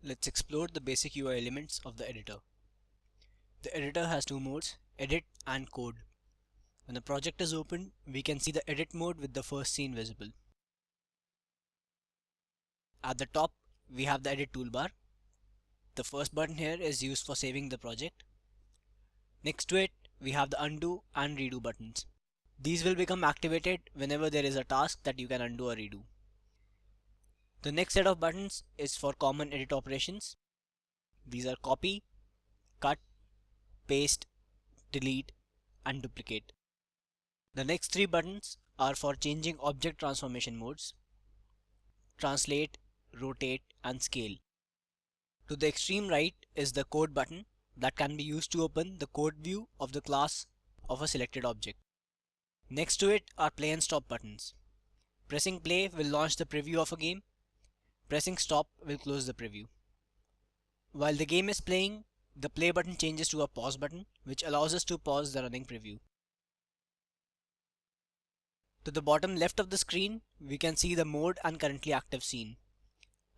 Let's explore the basic UI elements of the editor. The editor has two modes, edit and code. When the project is opened, we can see the edit mode with the first scene visible. At the top, we have the edit toolbar. The first button here is used for saving the project. Next to it, we have the undo and redo buttons. These will become activated whenever there is a task that you can undo or redo. The next set of buttons is for common edit operations. These are copy, cut, paste, delete, and duplicate. The next three buttons are for changing object transformation modes: translate, rotate, and scale. To the extreme right is the code button that can be used to open the code view of the class of a selected object. Next to it are play and stop buttons. Pressing play will launch the preview of a game. Pressing stop will close the preview. While the game is playing, the play button changes to a pause button, which allows us to pause the running preview. To the bottom left of the screen, we can see the mode and currently active scene.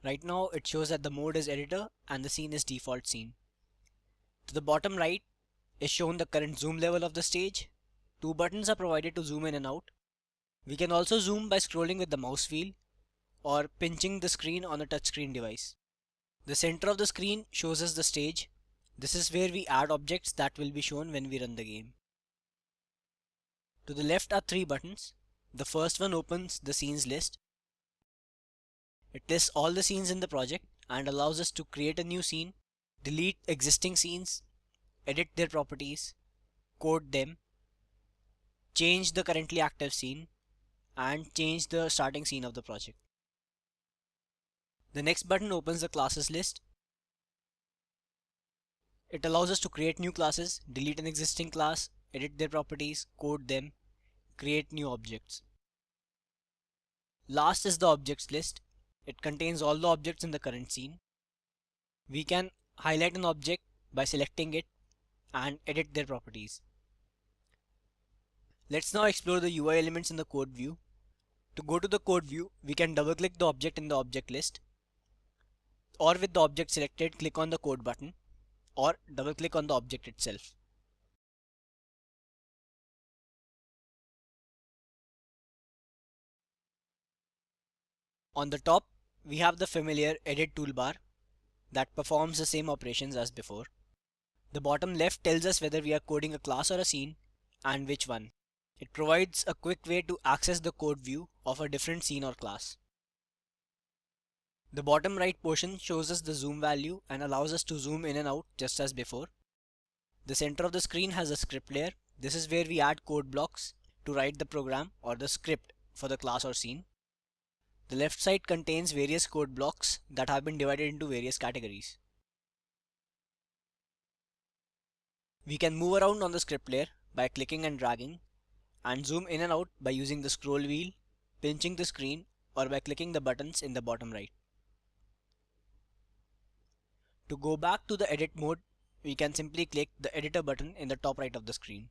Right now it shows that the mode is editor and the scene is default scene. To the bottom right is shown the current zoom level of the stage. Two buttons are provided to zoom in and out. We can also zoom by scrolling with the mouse wheel or pinching the screen on a touchscreen device. The center of the screen shows us the stage. This is where we add objects that will be shown when we run the game. To the left are three buttons. The first one opens the scenes list. It lists all the scenes in the project and allows us to create a new scene, delete existing scenes, edit their properties, code them, change the currently active scene, and change the starting scene of the project. The next button opens the classes list. It allows us to create new classes, delete an existing class, edit their properties, code them, create new objects. Last is the objects list. It contains all the objects in the current scene. We can highlight an object by selecting it and edit their properties. Let's now explore the UI elements in the code view. To go to the code view, we can double click the object in the object list, or with the object selected, click on the code button, or double click on the object itself. On the top, we have the familiar edit toolbar that performs the same operations as before. The bottom left tells us whether we are coding a class or a scene and which one. It provides a quick way to access the code view of a different scene or class. The bottom right portion shows us the zoom value and allows us to zoom in and out just as before. The center of the screen has a script layer. This is where we add code blocks to write the program or the script for the class or scene. The left side contains various code blocks that have been divided into various categories. We can move around on the script layer by clicking and dragging, and zoom in and out by using the scroll wheel, pinching the screen, or by clicking the buttons in the bottom right. To go back to the edit mode, we can simply click the editor button in the top right of the screen.